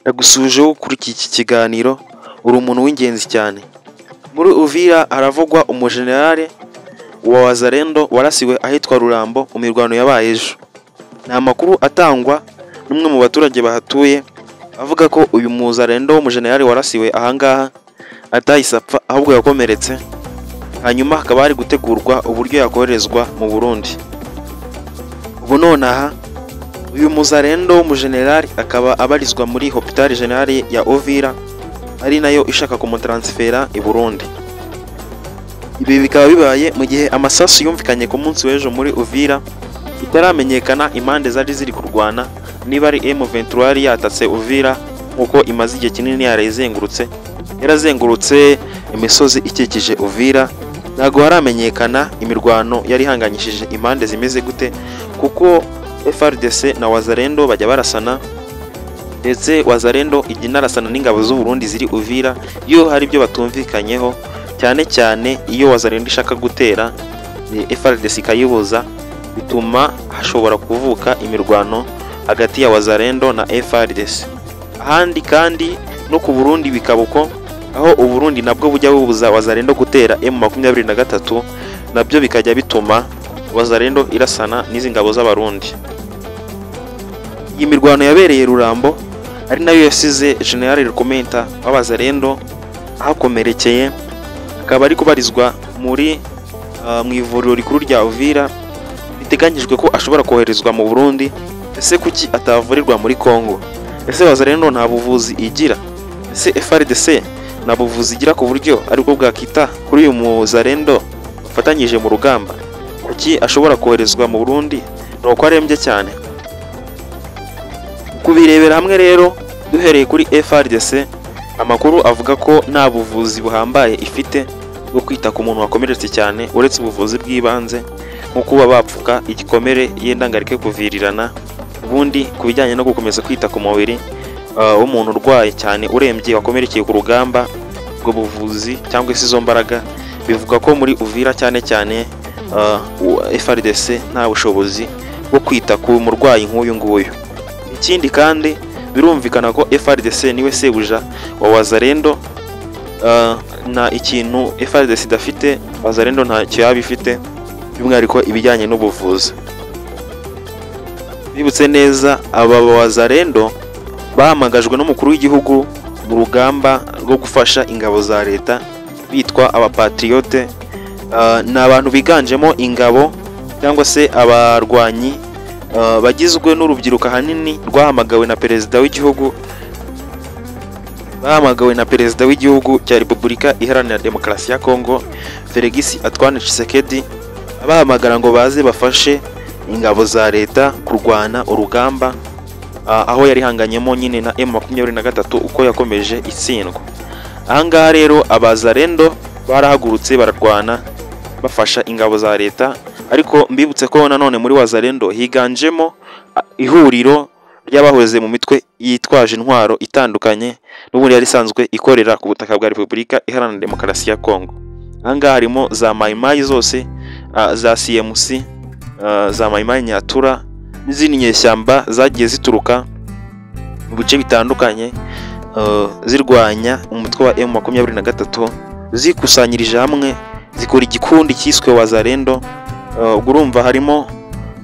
Ndagusujeho kuri iki kiganiro, uri umuntu w'ingenzi cyane. Muri Uvira haravugwa umujenerali wa Wazalendo warasiwe ahitwa Rurambo mu mirwano yabaye ejo. Ni amakuru atangwa n'umwe mu baturage bahatuye avuga ko uyu muzalendo w'umujenerali warasiwe ahangaha atahise apfa ahubwo yakomeretse, hanyuma hakaba hari gutegurwa uburyo yakoherezwa mu Burundi. Ubu nonaha uyu muzalendo w'umujenerali akaba abarizwa muri Hopital General ya Uvira, ari nayo ishaka kumutransfera i Burundi. Ibi bikaba bibaye mu gihe amasasu yumvikanye ku munsi w'ejo muri Uvira, bitaramenyekana impande zari ziri kurwana, niba ari M23 yari yatatse Uvira nkuko imaze igihe kinini yarazengurutse imisozi ikikije Uvira. Ntago haramenyekana imirwano yari hanganyishije impande zimeze gute, kuko FRDC na Wazalendo bajya barasana, ndetse Wazalendo ijya inarasana n'ingabo z'u Burundi ziri Uvira iyo hari ibyo batumvikanyeho, cyane cyane iyo Wazalendo ishaka gutera FRDC ikayibuza, bituma hashobora kuvuka imirwano hagati ya Wazalendo na FRDC. Ahandi kandi no ku Burundi bikabuko, aho u Burundi nabwo bujya bubuza Wazalendo gutera M23, nabyo bikajya bituma Wazalendo irasana n'izi ngabo z'abarundi. Iyi mirwano yabereye Rurambo ari nayo yasize General Rukomenta w'Abazalendo ahakomerekeye, akaba ari kubarizwa muri mu ivuriro rikuru rya Uvira. Biteganyijwe ko ashobora koherezwa mu Burundi. Ese kuki atavurirwa muri Kongo? Ese Wazalendo nta buvuzi igira? Ese FRDC nta buvuzi igira ku buryo aribwo bwakita kuri uyu muzalendo bafatanyije mu rugamba? Kuki ashobora koherezwa mu Burundi? Nuko arembye cyane. Kubirebera hamwe rero, duhereye kuri FRDC, amakuru avuga ko nta buvuzi buhambaye ifite bwo kwita ku muntu wakomeretse cyane, uretse ubuvuzi bw'ibanze nko kuba bapfuka igikomere yenda ngarike kuvirirana. Ubundi kubijyanye no gukomeza kwita ku mubiri w'umuntu urwaye cyane urembye wakomerekeye ku rugamba, ubwo buvuzi cyangwa se izo mbaraga bivuga ko muri Uvira cyane cyane FRDC nta bushobozi bwo kwita ku murwayi nk'uyu nguyu. Ikindi kandi birumvikana ko FRDC niwe sebuja wa Wazalendo, na ikintu FRDC idafite Wazalendo ntacyo yabifite, by'umwihariko ibijyanye n'ubuvuzi. Bibutse neza, aba Wazalendo bahamagajwe n'umukuru w'igihugu mu rugamba rwo gufasha ingabo za leta bitwa abapatriote. Ni abantu biganjemo ingabo cyangwa se abarwanyi bagizwe n'urubyiruko ahanini rwahamagawe na perezida w'igihugu cya Repubulika Iharanira Demokarasi ya Kongo, Felix Antoine Tshisekedi, abahamagara ngo baze bafashe ingabo za leta kurwana urugamba, aho yari hanganyemo nyine na M23 uko yakomeje itsindwa. Ahangaha rero Abazalendo barahagurutse bararwana bafasha ingabo za leta, ariko mbibutse ko nanone muri Wazalendo higanjemo ihuriro ry'abahoze mu mitwe yitwaje intwaro itandukanye n'ubundi yari isanzwe ikorera ku butaka bwa Repubulika Iharanira Demokarasi ya Kongo. Ahangaha harimo za Mayimayi zose, za CMC, za Mayimayi Nyatura n'izindi nyeshyamba zagiye zituruka mu bice bitandukanye zirwanya umutwe wa M23, zikusanyirije hamwe zikora igikundi cyiswe Wazalendo. Urumva harimo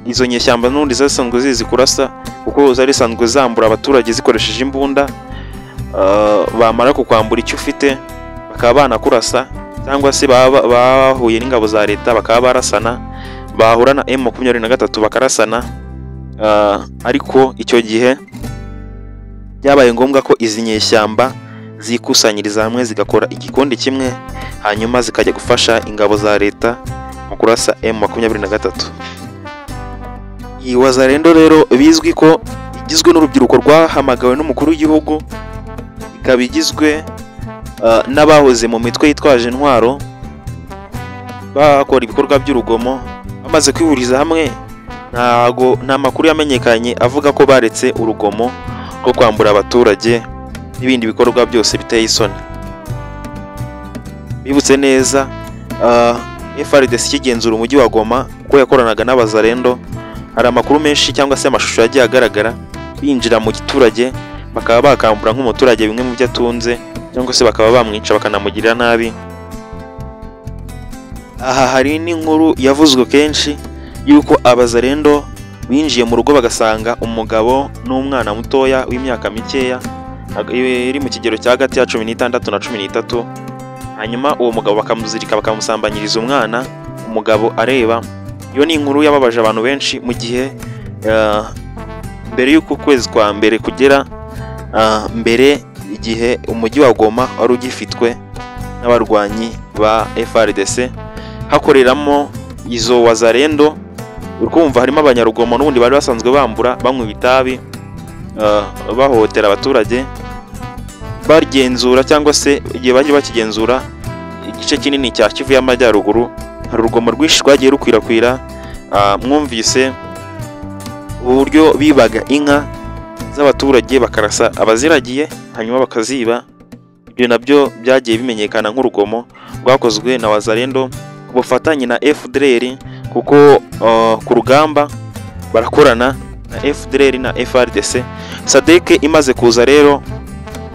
izo nyeshyamba n'undi zasanzwe zizi kurasa, kuko zari sanzwe zambura abaturage zikoresheje imbunda. Bamara kukwambura icyo ufite bakaba banakurasa, cyangwa se bahuye n'ingabo za leta bakaba barasana, bahura na M23 bakarasana. Ariko icyo gihe byabaye ngombwa ko izi nyeshyamba zikusanyiriza hamwe zigakora igikundi kimwe, hanyuma zikajya gufasha ingabo za leta mu kurasa M23. Iyi Wazalendo rero bizwi ko igizwe n'urubyiruko rwahamagawe n'umukuru w'igihugu, ikaba igizwe n'abahoze mu mitwe yitwaje intwaro bakora ibikorwa by'urugomo. Bamaze kwihuriza hamwe, nta makuru yamenyekanye avuga ko baretse urugomo rwo kwambura abaturage n'ibindi bikorwa byose biteye isoni. Bibutse neza, FRDC ikigenzura umujyi wa Goma ko yakoranaga n'Abazalendo, hari amakuru menshi cyangwa se amashusho yagiye agaragara binjira mu giturage bakaba bakambura nk'umuturage bimwe mu byo atunze cyangwa se bakaba bamwica bakanamugirira nabi. Aha hari n'inkuru yavuzwe kenshi yuko abazarendo binjiye mu rugo bagasanga umugabo n'umwana mutoya w'imyaka mikeya iri mu kigero cya hagati ya 16 na 13, hanyuma uwo mugabo bakamuzirika bakamusambanyiriza umwana, umugabo areba. Iyo ni inkuru yababaje abantu benshi mu gihe mbere y'uko ukwezi kwa mbere kugera, mbere igihe umujyi wa Goma wari ugifitwe n'abarwanyi ba FARDC hakoreramo izo wazarendo. Urumva harimo abanyarugomo n'ubundi bari basanzwe bambura, banywa ibitabi, bahohotera abaturage, bagenzura cyangwa se igihe bagiye bakigenzura igice kinini cya Kivu y'Amajyaruguru, hari urugomo rwinshi rwagiye rukwirakwira. Mwumvise uburyo bibaga inka z'abaturage bakarasa abaziragiye hanyuma bakaziba. Ibyo nabyo byagiye bimenyekana nk'urugomo rwakozwe na wazarendo ku bufatanye na FDLR, kuko ku rugamba barakorana na FDLR na FARDC. SADC imaze kuza rero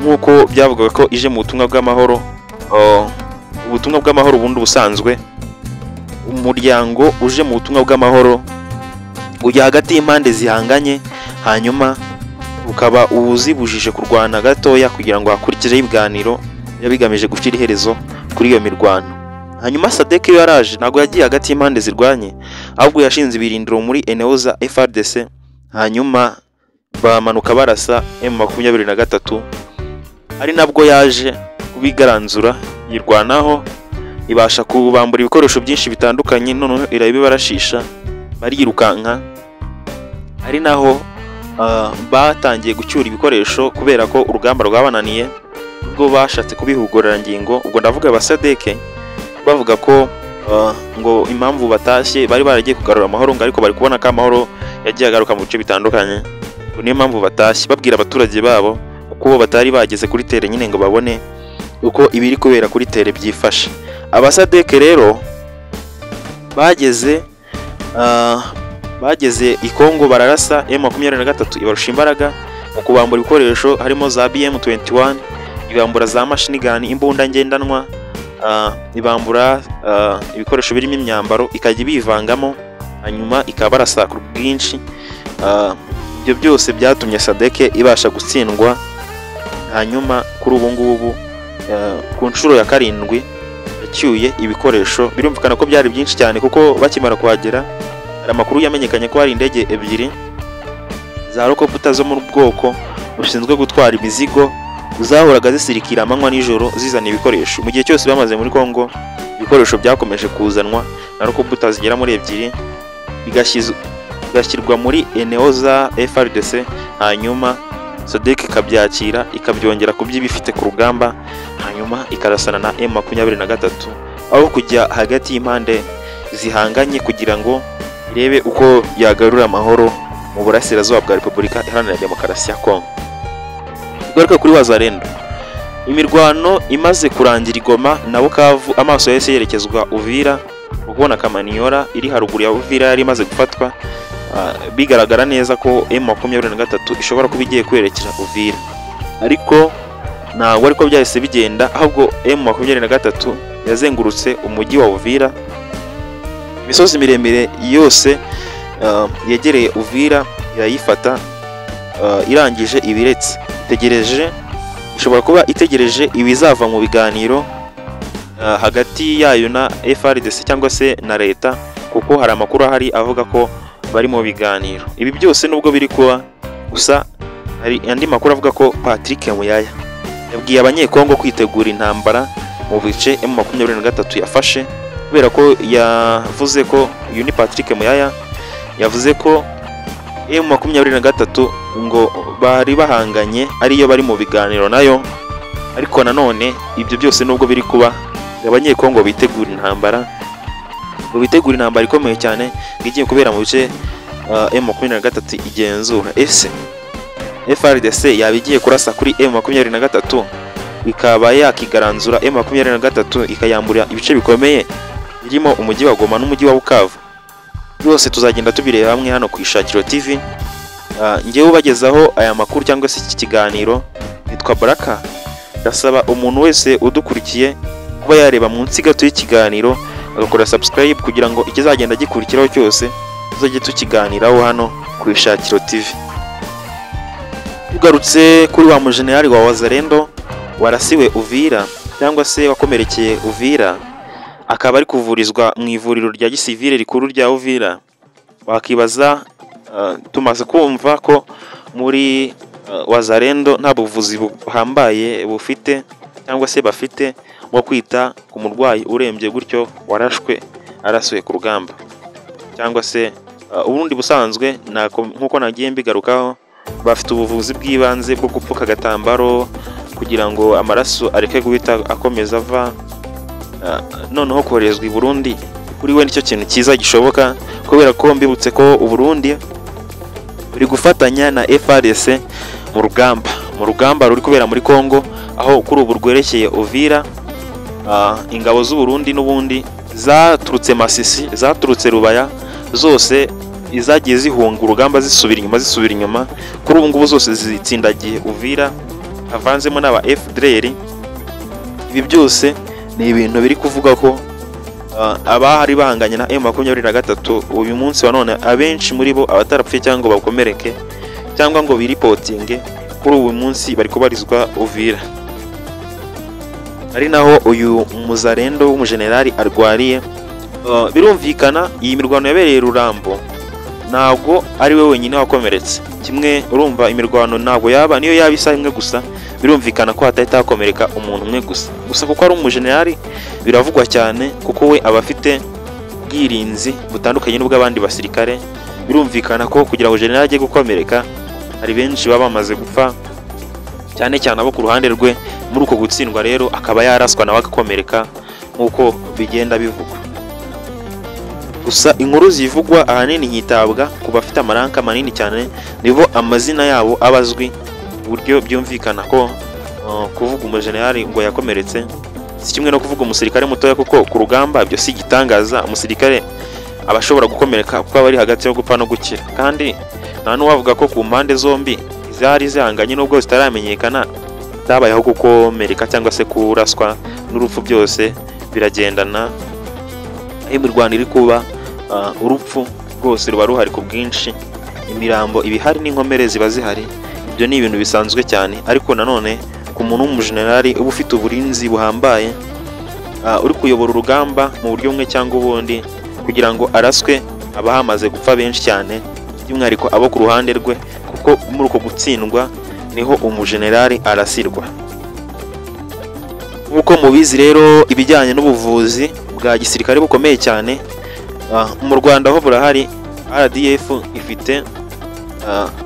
nk'uko byavugaga ko ije mu butumwa bw'amahoro, ubutumwa bw'amahoro bundi busanzwe, umuryango uje mu butumwa bw'amahoro ujya hagati y'impande zihanganye, hanyuma ukaba uzibujije kurwana gatoya kugira ngo hakurikireho ibiganiro bigamije gushyira iherezo kuri iyo mirwano. Hanyuma SADC yo yaraje, ntabwo yagiye hagati y'impande zirwanye, ahubwo yashinze ibirindiro muri eneo za FARDC, hanyuma bamanuka barasa M23, ari nabwo yaje kubigaranzura yirwanaho, ibasha kubambura ibikoresho byinshi bitandukanye, none irabibarashisha barirukanka. Ari naho batangiye gucyura ibikoresho kubera ko urugamba rwabananiye, ubwo bashatse kubihugurira ngingo. Ubwo ndavuga ba SADC bavuga ko ngo impamvu batashye bari baragiye kugarura amahoro, ngo ariko bari kubona ko amahoro yagiye agaruka mu bice bitandukanye, ngo niyo mpamvu batashye, babwira abaturage babo uko batari bageze kuri tere nyine ngo babone uko ibiri kubera kuri tere byifashe. Aba SADC rero bageze i Kongo bararasa M23 ibarusha imbaraga mu kubambura ibikoresho, harimo za BM21, ibambura za machine gun, imbunda ngendanwa, ibambura ibikoresho birimo imyambaro, ikajya bivangamo hanyuma ikabarasa ku bwinshi. Ibyo byose byatumye SADC ibasha gutsindwa. Hanyuma kuri ubu ngubu ku nshuro ya 7 yacyuye ibikoresho. Birumvikana ko byari byinshi cyane, kuko bakimara kuhagera hari amakuru yamenyekanye ko hari indege ebyiri za helicopter zo mu bwoko bushinzwe gutwara imizigo zahoraga zisirikira amanywa nijoro zizana ibikoresho. Mu gihe cyose bamaze muri Kongo, ibikoresho byakomeje kuzanwa na helicopter zigera muri 2, bigashyirwa muri eneo za FARDC, hanyuma SADC ikabyakira ikabyongera kubyibifite ku rugamba, hanyuma ikarasana na M23, aho kujya hagati y'impande zihanganye kugira ngo irebe uko yagarura amahoro mu burasirazuba bwa Repubulika Iharanira Demokarasi ya Kongo. Garuka kuri wazarendo, imirwano imaze kurangira Igoma na Bukavu, amaso yose yerekezwa Uvira, ubona Kamaniyora iri haruguru ya Uvira yari imaze gufatwa. Bigaragara neza ko M23 ishobora kuba igiye kwerekeza Uvira, ariko ntabwo ariko byahise bigenda, ahubwo M23 yazengurutse umujyi wa Uvira. Imisozi miremire yose yegereye Uvira irayifata, irangije ibiretse ishobora kuba itegereje ibizava mu biganiro hagati yayo na FARDC cyangwa se na leta, kuko hari amakuru ahari avuga ko bari mu biganiro. Ibi byose nubwo biri kuba, gusa hari andi makuru avuga ko Patrick Muyaya yabwiye abanyekongo kwitegura intambara mu bice M23 yafashe, kubera ko yavuze ko uyu ni Patrick Muyaya yavuze ko M23 ngo bari bahanganye ariyo bari mu biganiro nayo, ariko nanone ibyo byose nubwo biri kuba, abanyekongo bitegura intambara, bitegura intambara ikomeye cyane igiye kubera mu bice M23 igenzura. Ese FARDC yabigiye kurasa kuri M23 ikaba yakigaranzura M23 ikayambura ibice bikomeye birimo umujyi wa Goma n'umujyi wa Bukavu? Byose tuzagenda tubireba hamwe hano ku Ishakiro TV. ngewe ubagezaho aya makuru cyangwa se iki kiganiro nitwa Baraka. Ndasaba umuntu wese udukurikiye kuba yareba munsi gato y'ikiganiro agakora subscribe kugira ngo ikizagenda gikurikiraho cyose tuzajye tukiganiraho hano ku Ishakiro TV. Tugarutse kuri wa mujenerali wa Wazalendo warasiwe Uvira cyangwa se wakomerekeye Uvira, akaba ari kuvurizwa mu ivuriro rya gisivile rikuru rya Uvira. Wakibaza tumaze kumva ko muri Wazalendo nta buvuzi buhambaye bufite cyangwa se bafite bwo kwita ku murwayi urembye gutyo araswe ku rugamba, cyangwa se ubundi busanzwe nkuko nagiye mbigarukaho bafite ubuvuzi bw'ibanze bwo gupfuka agatambaro kugira ngo amaraso areke guhita akomeza ava. Noneho koherezwa i Burundi kuri we nicyo kintu cyiza gishoboka, kubera ko mbibutse ko u Burundi buri gufatanya na FARDC mu rugamba ruri kubera muri Kongo, aho kuri ubu rwerekeye Uvira. Ingabo z'u Burundi n'ubundi zaturutse Masisi, zaturutse Rubaya, zose izagiye zihunga urugamba zisubira inyuma. Kuri ubu ngubu zose zitsindagiye Uvira, havanzemo n'aba FDLR. Ibi byose ni ibintu biri kuvuga ko abahari bahanganye na M23 uyu munsi wa none abenshi muri bo abatarapfuye cyangwa bakomereke cyangwa ngo biripotinge kuri uyu munsi bari kubarizwa Uvira, ari naho uyu muzalendo w'umujenerali arwariye. Birumvikana iyi mirwano yabereye Rurambo ntabwo ari we wenyine wakomeretse. Kimwe urumva imirwano ntabwo yaba niyo yaba isa imwe gusa, birumvikana ko hatahita hakomereka umuntu umwe gusa kuko ari umujenerali biravugwa cyane, kuko we aba afite ubwirinzi butandukanye n'ubw'abandi basirikare. Birumvikana ko kugira ngo generali ajye gukomereka hari benshi baba bamaze gupfa, cyane cyane abo ku ruhande rwe. Muri uko gutsindwa rero akaba yaraswa nawe agakomereka nk'uko bigenda bivugwa. Gusa inkuru zivugwa ahanini hitabwa ku bafite amaranka manini cyane, nibo amazina yabo abazwi, uburyo byumvikana ko kuvuga umujenerali ngo yakomeretse si kimwe no kuvuga umusirikare mutoya, kuko ku rugamba byo si gitangaza. Umusirikare aba ashobora gukomereka kuko aba ari hagati yo gupfa no gukira, kandi nta n'uwavuga ko ku mpande zombi zari zihanganye nubwo zitaramenyekana zabayeho gukomereka cyangwa se kuraswa n'urupfu. Byose biragendana. Aho imirwano iri kuba urupfu rwose ruba ruhari ku bwinshi, imirambo ibihari n'inkomere ziba zihari. Ibyo ni ibintu bisanzwe cyane, ariko nanone ku muntu w'umujenerali uba ufite uburinzi buhambaye, uri kuyobora urugamba mu buryo bumwe cyangwa ubundi kugira ngo araswe, aba hamaze gupfa benshi cyane, by'umwihariko abo ku ruhande rwe, kuko muri uko gutsindwa niho umujenerali arasirwa. Nk'uko mubizi rero ibijyanye n'ubuvuzi bwa gisirikare bukomeye cyane mu Rwanda ho burahari. RDF ifite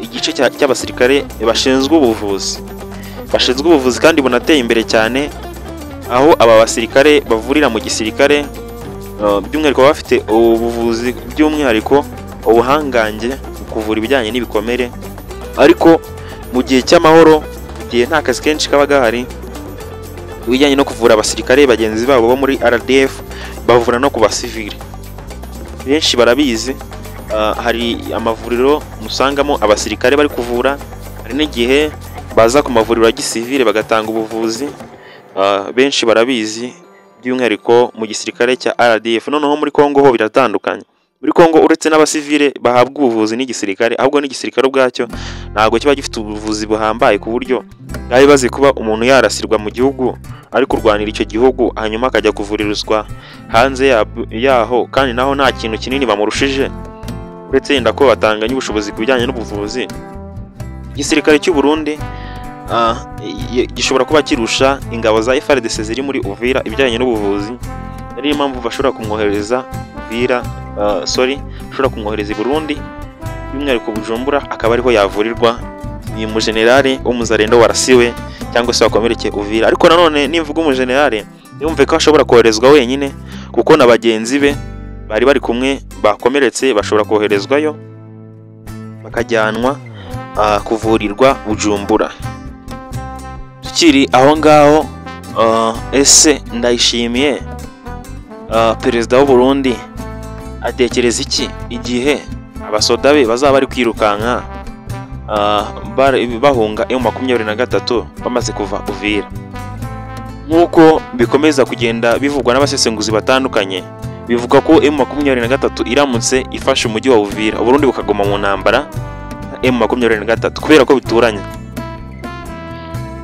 igice cy'abasirikare bashinzwe ubuvuzi kandi bunateye imbere cyane, aho aba basirikare bavurira mu gisirikare, by'umwihariko bafite ubuvuzi by'umwihariko ubuhangange mu kuvura ibijyanye n'ibikomere. Ariko mu gihe cy'amahoro, igihe nta kazi kenshi kaba gahari, ibijyanye no kuvura abasirikare bagenzi babo bo muri RDF bavura no ku basivili. Benshi barabizi, hari amavuriro musangamo abasirikare bari kuvura, hari n'igihe baza ku mavuriro ya gisivile bagatanga ubuvuzi. Benshi barabizi, by'umwihariko mu gisirikare cya RDF. Noneho muri Kongo ho biratandukanye. Muri Kongo uretse n'abasivile bahabwa ubuvuzi n'igisirikare, ahubwo n'igisirikare ubwacyo ntabwo kiba gifite ubuvuzi buhambaye ku buryo bari bazi kuba umuntu yarasirwa mu gihugu ari kurwanira icyo gihugu hanyuma akajya kuvuririzwa hanze yaho, kandi naho nta kintu kinini bamurushije uretse yenda ko batanganya ubushobozi ku bijyanye n'ubuvuzi. Igisirikare cy'u Burundi gishobora kuba kirusha ingabo za FARDC ziri muri Uvira ibijyanye n'ubuvuzi, ari impamvu bashobora kumwohereza bashobora kumwohereza i Burundi, by'umwihariko Bujumbura, akaba ariho yavurirwa. Uyu mujenerali w'umuzalendo warasiwe cyangwa se wakomerekeye Uvira. Ariko nanone nimvuga umujenerali yumve ko ashobora koherezwa wenyine, kuko na bagenzi be bari kumwe bakomeretse bashobora koherezwayo bakajyanwa kuvurirwa Bujumbura. Tukiri aho ngaho, ese Ndayishimiye perezida w'u Burundi atekereza iki igihe abasoda be bazaba bari kwirukanka bahunga M23 bamaze kuva Uvira. Nk'uko bikomeza kugenda bivugwa n'abasesenguzi batandukanye, bivuga ko M23 iramutse ifashe umujyi wa Uvira, Burundi bukagoma mu ntambara M23 kubera ko bituranye.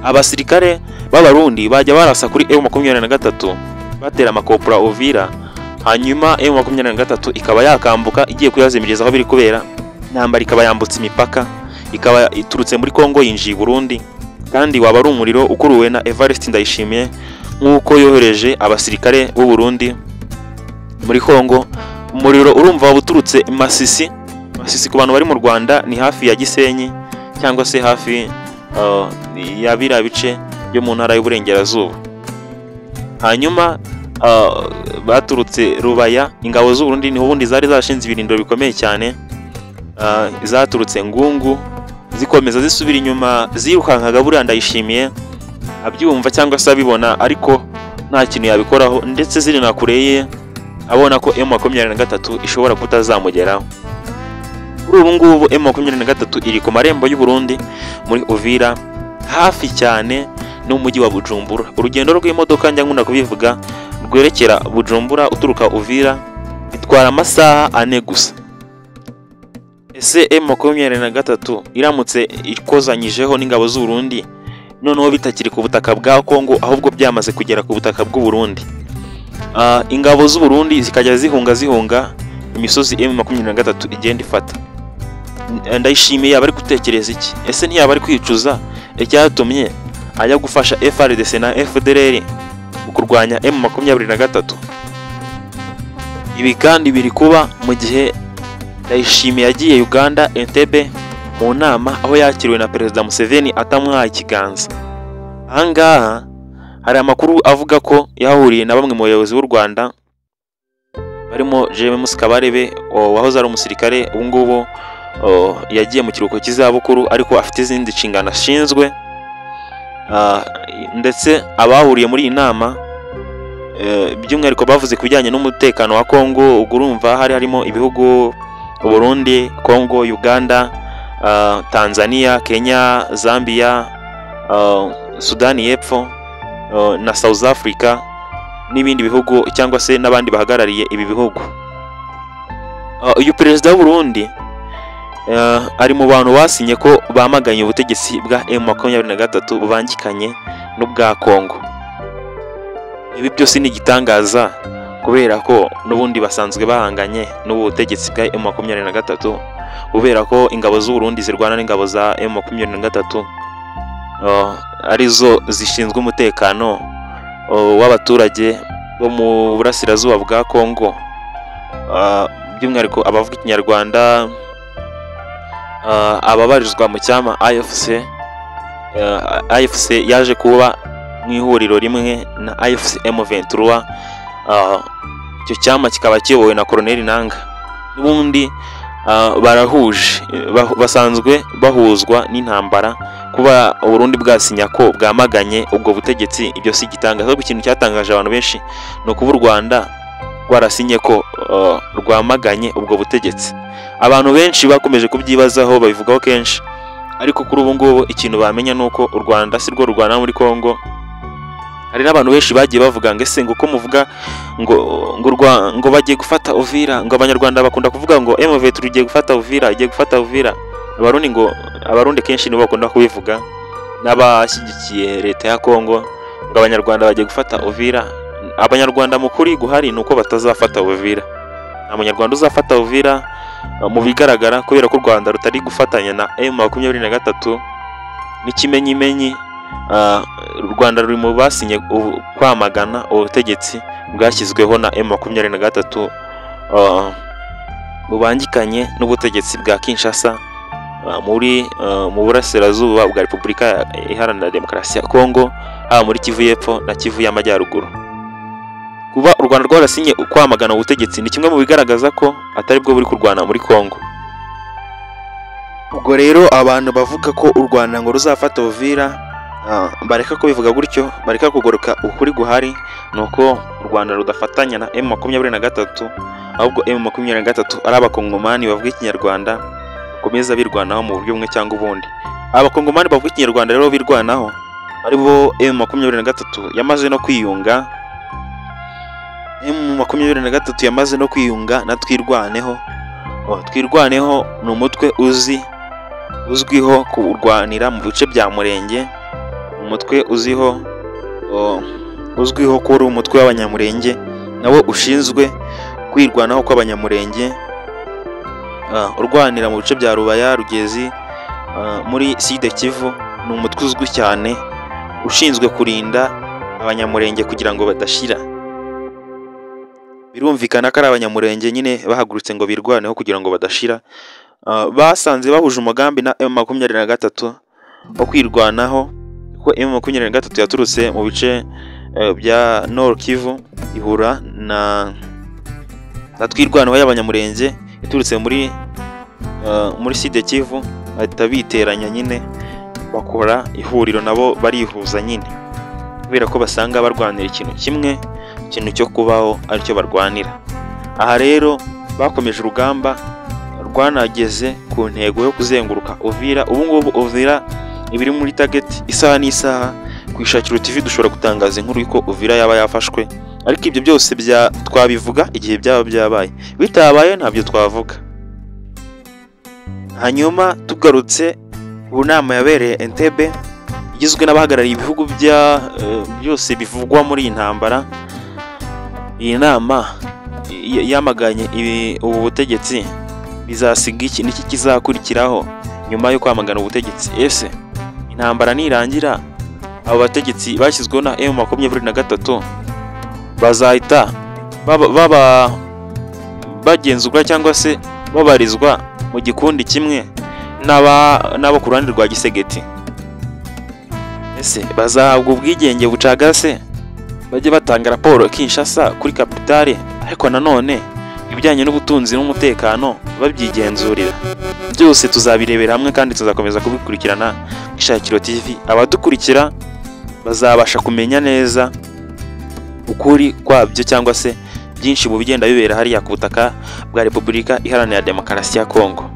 Abasirikare b'Abarundi bajya barasa kuri M23 batera amakopura Uvira, hanyuma M23 ikaba yakambuka igiye kuyazimiriza aho biri kubera, intambara ikaba yambutse imipaka, ikaba iturutse muri Kongo yinjiye Burundi, kandi waba ari umuriro ukuruwe na Evariste Ndayishimiye nk'uko yohereje abasirikare b'u Burundi muri Kongo. Umuriro urumva wabuturutse Masisi ku bantu bari mu Rwanda ni hafi ya Gisenyi cyangwa se hafi ya biriya bice byo mu ntara y'Uburengerazuba. Hanyuma baturutse Rubaya, ingabo z'u Burundi niho ubundi zari zashinze ibirindiro bikomeye cyane, zaturutse Ngungu zikomeza zisubira inyuma, zirukankaga buriya Ndayishimiye abyumva cyangwa se abibona, ariko nta kintu yabikoraho, ndetse ziri na kureye abona ko M23 ishobora kutazamugeraho. Kuri ubu ngubu M23 iri ku marembo y'u Burundi muri Uvira, hafi cyane n'umujyi wa Bujumbura. Urugendo rw'imodoka njya nkunda kubivuga rwerekera Bujumbura uturuka Uvira bitwara amasaha 4 gusa. Ese M23 iramutse ikozanyijeho n'ingabo z'u Burundi, noneho bitakiri ku butaka bwa Kongo ahubwo byamaze kugera ku butaka bw'u Burundi, ingabo z'u Burundi zikajya zihunga imisozi M23 igenda ifata. Ndayishimiye abari gutekereza iki? Ese ntiyaba ari kwicuza icyatumye ajya gufasha FARDC na FDLR kurwanya M23? Ibi kandi biri kuba mu gihe Ndayishimiye yagiye Uganda Entebbe mu nama, aho yakiriwe na Perezida Museveni atamuhaye ikiganza. Ahangaha hari amakuru avuga ko yahuriye na bamwe mu bayobozi b'u Rwanda barimo James Kabarebe wahoze ari umusirikare, ubu ngubu yagiye mu kiruhuko cy'izabukuru ariko afite izindi nshingano ashinzwe, ndetse abahuriye muri iyi nama by'umwihariko bavuze ku bijyanye n'umutekano wa Kongo. Ubwo urumva harimo ibihugu Burundi, Kongo, Uganda, Tanzania, Kenya, Zambia, Sudani y'Epfo na South Africa n'ibindi bihugu cyangwa se n'abandi bahagarariye ibi bihugu. Uyu perezida w'u Burundi ari mu bantu basinye ko bamaganye ubutegetsi bwa M23 bubangikanye n'ubwa Kongo. Ibi byose ni igitangaza kubera ko n'ubundi basanzwe bahanganye n'ubutegetsi bwa M23, kubera ko ingabo z'u Burundi zirwana n'ingabo za M23 arizo zishinzwe umutekano w'abaturage bo mu burasirazuba bwa Kongo, by'umwihariko abavuga Ikinyarwanda, ababarizwa mu cyama AFC. AFC yaje kuba mu ihuriro rimwe na AFC M23. Icyo cyama kikaba kiyobowe na Colonel Nanga. N'ubundi barahuje, basanzwe bahuzwa n'intambara. Kuba Burundi bwasinya ko bwamaganye ubwo butegetsi, ibyo si gitangaza. Ahubwo ikintu cyatangaje abantu benshi no kuba u Rwanda rwarasinye ko rwamaganye ubwo butegetsi. Abantu benshi bakomeje kubyibazaho, babivugaho kenshi, ariko kuri ubu ngubu ikintu bamenya nuko u Rwanda si rwo rurwana muri Kongo. Hari n'abantu benshi bagiye bavuga ngo ese ngo ko muvuga ngo bagiye gufata Uvira, ngo abanyarwanda bakunda kuvuga ngo M23 igiye gufata Uvira, igiye gufata Uvira. Abarundi kenshi nibo bakunda kubivuga, n'abashyigikiye leta ya Kongo, ngo abanyarwanda bagiye gufata Uvira. Abanyarwanda mukuri guhari nuko batazafata Uvira. Nta munyarwanda uzafata Uvira mu bigaragara, kubera ko u Rwanda rutari gufatanya na M23 n'ikimenyimenyi. U Rwanda ruri mu basinye kwamagana ubutegetsi bwashyizweho na M23 bubangikanye n'ubutegetsi bwa Kinshasa mu burasirazuba bwa Repubulika Iharanira Demokarasi ya Kongo, haba muri Kivu y'Epfo na Kivu y'Amajyaruguru. Kuba u Rwanda rwarasinye kwamagana ubutegetsi ni kimwe mu bigaragaza ko atari bwo buri kurwana muri Kongo. Ubwo rero abantu bavuga ko u Rwanda ngo ruzafata Uvira, bareka kubivuga gutyo, bareka kugoroka ukuri guhari, nuko u Rwanda rudafatanya na M23, ahubwo M23 ari abakongomani bavuga Ikinyarwanda bakomeza birwanaho mu buryo bumwe cyangwa ubundi. Abakongomani bavuga ikinyarwanda rero birwanaho aribo M23 yamaze no kwiyunga. M23 yamaze no kwiyunga na Twirwaneho. Twirwaneho ni umutwe uzwiho kurwanira mu bice bya Murenge, umutwe uzwiho ko ari umutwe w'abanyamurenge nawo ushinzwe kwirwanaho kw'abanyamurenge, urwanira mu bice bya Rubaya, Rugezi, muri Sud Kivu. Ni umutwe uzwi cyane ushinzwe kurinda abanyamurenge kugira ngo badashira. Birumvikana ko ari abanyamurenge nyine bahagurutse ngo birwaneho kugira ngo badashira. Basanze bahuje umugambi na M23 wo kwirwanaho, kuko M23 yaturutse mu bice bya Nord Kivu ihura na Twirwaneho y'abanyamurenge iturutse muri Sud Kivu, bahita biteranya nyine bakora ihuriro, nabo barihuza nyine kubera ko basanga barwanira ikintu kimwe, ikintu cyo kubaho aricyo barwanira. Aha rero bakomeje urugamba rwanageze ku ntego yo kuzenguruka Uvira. Ubu ngubu Uvira ibiri muri target isaha n'isaha. Ku Ishakiro TV dushobora gutangaza inkuru yuko Uvira yaba yafashwe, ariko ibyo byose twabivuga igihe byaba byabaye. Bitabaye ntabyo twavuga. Hanyuma tugarutse ku nama yabereye Entebbe igizwe n'abahagarariye ibihugu byose bivugwa muri iyi ntambara. Iyi nama yamaganye ubu butegetsi. Bizasiga iki? Niki kizakurikiraho nyuma yo kwamagana ubutegetsi? Ese intambara nirangira abo bategetsi bashyizweho na M23 bazahita bagenzurwa cyangwa se babarizwa mu gikundi kimwe n'abo ku ruhande rwa Gisegeti? Ese bazahabwa ubwigenge bucagase bajye batanga raporo Kinshasa kuri kapitale, ariko nanone ibijyanye n'ubutunzi n'umutekano babyigenzurira? Byose tuzabirebera hamwe kandi tuzakomeza kubikurikirana Ishakiro TV. Abadukurikira bazabasha kumenya neza ukuri kwabyo cyangwa se byinshi mu bigenda bibera hariya ku butaka bwa Repubulika Iharanira Demokarasi ya Kongo.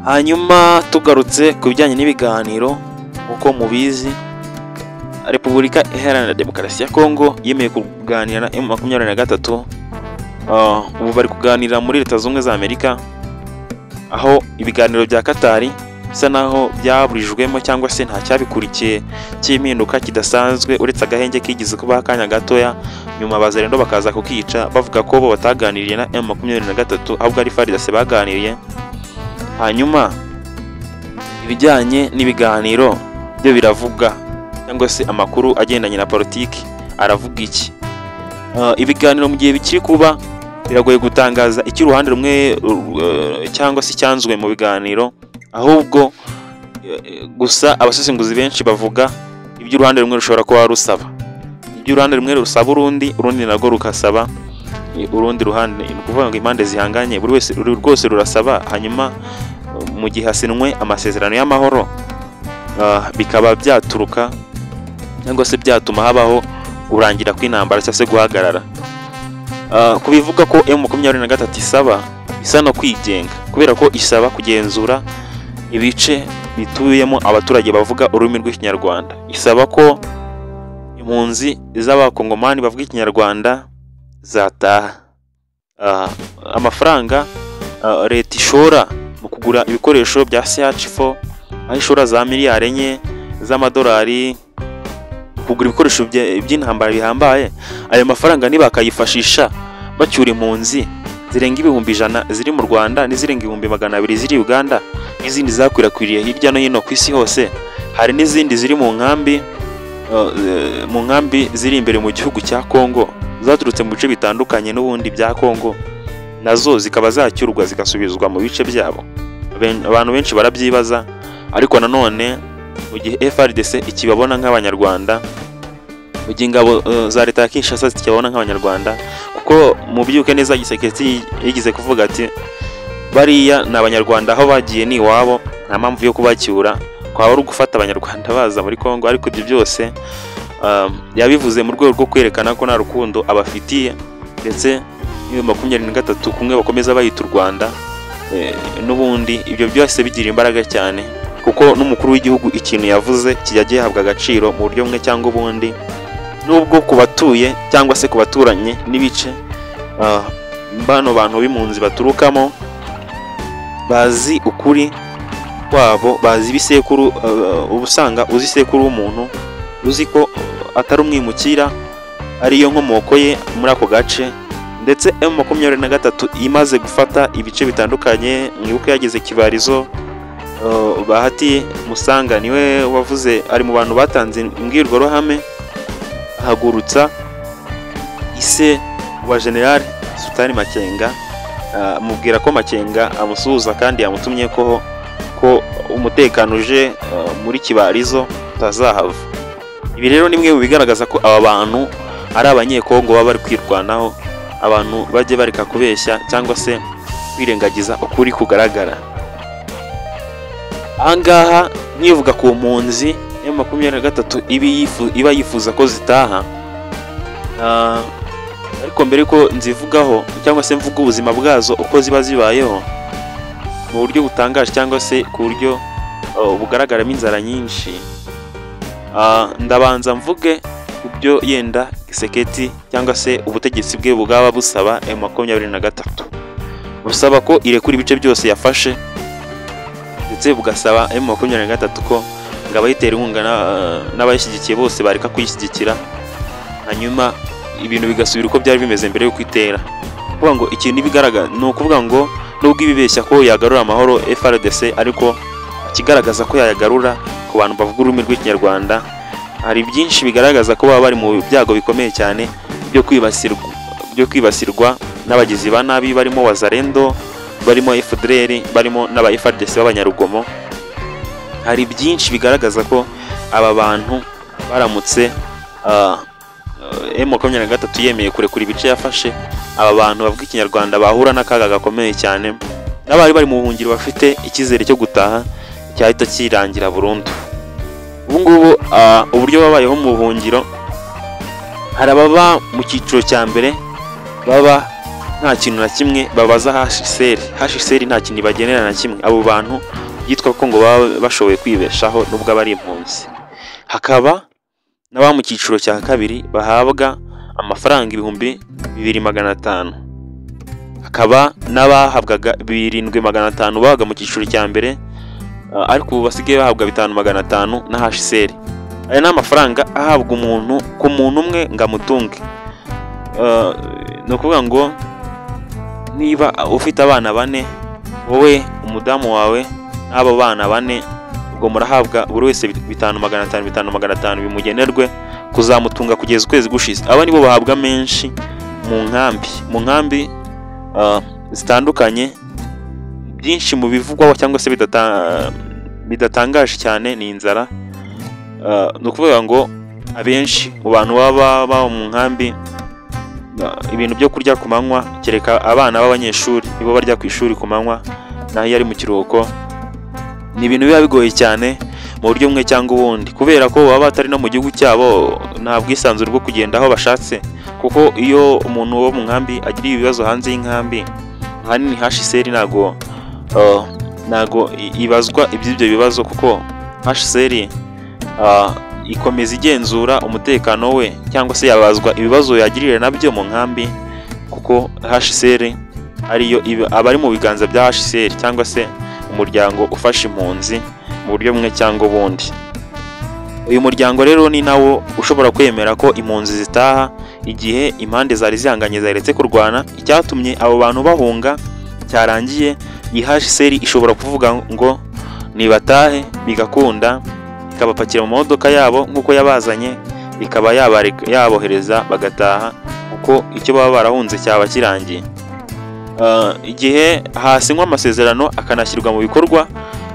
Hanyuma tugarutse ku bijyanye n'ibiganiro, uko mubizi Repubulika Iharanira Demokarasi ya Kongo yemeye kuganira na M23. Ubu bari kuganira muri Leta Zunze za Amerika, aho ibiganiro bya Katari bisa naho byaburijwemo cyangwa se nta cyabikurikiye cy'impinduka kidasanzwe uretse agahenge kigize kuba akanya gatoya, nyuma bazarendo bakaza kukica bavuga ko bo bataganiriye na M23 ahubwo ari FARDC baganiriye. Hanyuma ibijyanye n'ibiganiro byo biravuga cyangwa se amakuru agendanye na politiki aravuga iki? Ibiganiro mu gihe bikiri kuba biragoye gutangaza icyo uruhande rumwe cyangwa se cyanzwe mu biganiro, ahubwo gusa abasesenguzi benshi bavuga ibyo uruhande rumwe rushobora kuba rusaba. Ibyo uruhande rumwe rusaba urundi narwo rukasaba urundi ruhande. Ni ukuvuga ngo impande zihanganye buri wese rwose rurasaba, hanyuma mu gihe hasinwe amasezerano y'amahoro bikaba byaturuka cyangwa se byatuma habaho urangira kw'intambara cyangwa se guhagarara. Kubivuga ko M23 isaba bisa no kwigenga, kubera ko isaba kugenzura ibice bituyemo abaturage bavuga ururimi rw'Ikinyarwanda. Isaba ko impunzi z'abakongomani bavuga Ikinyarwanda zataha. Amafaranga leta ishora mu kugura ibikoresho bya CH4 aho ishora za miliyari 4 z'amadolari kugura ibikoresho by'intambara bihambaye. Ayo mafaranga nibakayifashisha bacyura impunzi zirenga 100,000 ziri mu Rwanda n'izirenga 200,000 ziri Uganda, n'izindi zakwirakwiriye hirya no hino ku isi hose. Hari n'izindi ziri mu nkambi ziri imbere mu gihugu cya Kongo zaturutse mu bice bitandukanye n'ubundi bya Kongo, nazo zikaba zacyurwa zigasubizwa mu bice byabo. Abantu benshi barabyibaza, ariko nanone mu gihe FARDC ikibabona nk'abanyarwanda, mu gihe ingabo za leta ya Kinshasa zikibabona nk'abanyarwanda, kuko mu byuke neza Gisekedi yigize kuvuga ati bariya ni abanyarwanda aho bagiye ni iwabo, nta mpamvu yo kubacyura, kwaba ari gufata abanyarwanda baza muri Kongo. Ariko ibyo byose yabivuze mu rwego rwo kwerekana ko nta rukundo abafitiye, ndetse M23 kumwe bakomeza bayita u Rwanda n'ubundi ibyo byose bigira imbaraga cyane, kuko n'umukuru w'igihugu ikintu yavuze kijya gihabwa agaciro mu buryo bumwe cyangwa ubundi, nubwo ku batuye cyangwa se ku baturanye n'ibice bano bantu b'impunzi baturukamo bazi ukuri kwabo, bazi ibisekuru. Ubusanga uzi isekuru w'umuntu, uzi ko atari umwimukira, ariyo nkomoko ye muri ako gace. Ndetse M23 imaze gufata ibice bitandukanye, mwibuke yageze Kibarizo, Bahati Musanga niwe wavuze, ari mu bantu batanze imbwirwaruhame, ahagurutsa ise wa General Sultani Makenga, mubwira ko Makenga amusuhuza kandi yamutumye ko umutekano uje muri Kibarizo utazahava. Ibi rero nimwe mu bigaragaza ko aba bantu ari abanyekongo baba bari kwirwanaho. Abantu bajye bareka kubeshya cyangwa se kwirengagiza ukuri kugaragara. Ahangaha nivuga ku mpunzi M23 iba yifuza ko zitaha, ariko mbere ko nzivugaho cyangwa se mvuga ubuzima bwazo uko ziba zibayeho mu buryo butangaje cyangwa se ku buryo bugaragaramo inzara nyinshi, ndabanza mvuge kubyo yenda Tshisekedi cyangwa se ubutegetsi bwe bugaba busaba M23. Busaba ko irekura ibice byose yafashe, ndetse bugasaba M23 ko ngaba yitera inkunga n'abayishyigikiye bose bareka kuyishyigikira, hanyuma ibintu bigasubira uko byari bimeze mbere yo kwitera. Kuvuga ngo ikintu bigaragara ni ukuvuga ngo nubwo ibibeshya ko yagarura amahoro FRDC, ariko kigaragaza ko yayagarura ku bantu bavuga ururimi rw'Ikinyarwanda. Hari byinshi bigaragaza ko baba bari mu byago bikomeye cyane byo kwibasirwa n'abagizi ba nabi, barimo Wazalendo, barimo FDLR, barimo n'aba FARDC b'abanyarugomo. Hari byinshi bigaragaza ko aba bantu baramutse M23 yemeye kurekura ibice yafashe, aba bantu bavuga Ikinyarwanda bahura n'akaga gakomeye cyane, n'abari bari mu buhungiro bafite icyizere cyo gutaha cyahita kirangira burundu. Ubu ngubu uburyo babayeho mu buhungiro, hari ababa mu cyiciro cya mbere baba nta kintu na kimwe babaza HCR nta kintu bagenera na kimwe. Abo bantu yitwa ko ngo baba bashoboye kwibeshaho nubwo abari impunzi. Hakaba n'aba mu cyiciro cya kabiri bahabwa amafaranga 2500. Hakaba n'abahabwaga 7500 babaga mu cyiciro cya mbere, ariko ubu basigaye bahabwa 5500 na HCR. Aya ni amafaranga ahabwa umuntu ku muntu umwe ngamutunge. No kuvuga ngo niba ufite abana 4, wowe umudamu wawe n'abo bana 4, ubwo murahabwa buri wese 5500 bimugenerwe kuzamutunga kugeza ukwezi gushize. Aba nibo bahabwa menshi mu nkambi zitandukanye. Byinshi mu bivugwaho cyangwa se bidatangaje cyane ni inzara. No kuvuga ngo abenshi mu bantu baba mu nkambi, ibintu byo kurya ku manywa, kereka abana b'abanyeshuri nibo barya ku ishuri ku manywa naho yari mu kiruhuko, ni ibintu biba bigoye cyane mu buryo bumwe cyangwa ubundi, kubera ko baba batari no mu gihugu cyabo, nta bwisanzure bwo kugenda aho bashatse. Kuko iyo umuntu wo mu nkambi agira ibibazo hanze y'inkambi, ahanini HCR nago ibazwa iby'ibyo bibazo, kuko HCR ikomeza igenzura umutekano we, cyangwa se yabazwa ibibazo yagirira nabyo mu nkambi, kuko HCR ariyo abari mu biganza bya HCR cyangwa se umuryango ufasha impunzi mu buryo bumwe cyangwa ubundi. Uyu muryango rero ni nawo ushobora kwemera ko impunzi zitaha igihe impande zari zihanganye zaretse kurwana. Icyatumye abo bantu bahunga cyarangiye, HCR ishobora kuvuga ngo nibatahe, bigakunda, ikabapakira mu modoka yabo nk'uko yabazanye, ikaba yabohereza bagataha, kuko icyo baba barahunze cyaba kirangiye. Igihe hasinywa amasezerano akanashyirwa mu bikorwa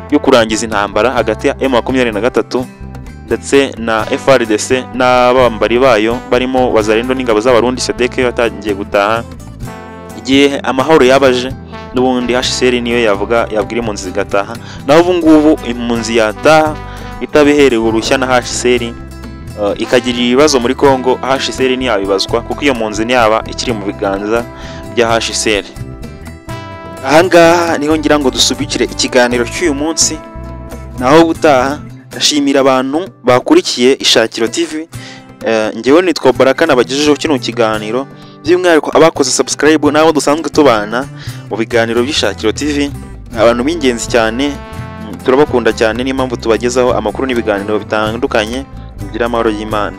byo kurangiza intambara hagati ya M23 ndetse na FRDC n'abambari bayo barimo Wazalendo n'ingabo z'abarundi SADC batangiye gutaha, igihe amahoro yabaje, n'ubundi HCR niyo yabwira impunzi zigataha. Naho ubu ngubu impunzi yataha itabiherewe urushya na HCR, ikagira ibibazo muri Kongo, HCR ntiyabibazwa kuko iyo mpunzi ntiyaba ikiri mu biganza bya HCR. ahangaha niho ngira ngo dusubikire ikiganiro cy'uyu munsi, naho ubutaha ndashimira abantu bakurikiye Ishakiro TV. Njyewe nitwa Baraka nabagejejeho kino kiganiro, by'umwihariko abakoze subscribe nabo dusanzwe tubana mu biganiro by'Ishakiro TV, abantu b'ingenzi cyane, turabakunda cyane, niyo mpamvu tubagezaho amakuru n'ibiganiro bitandukanye. Mugira amahoro y'Imana.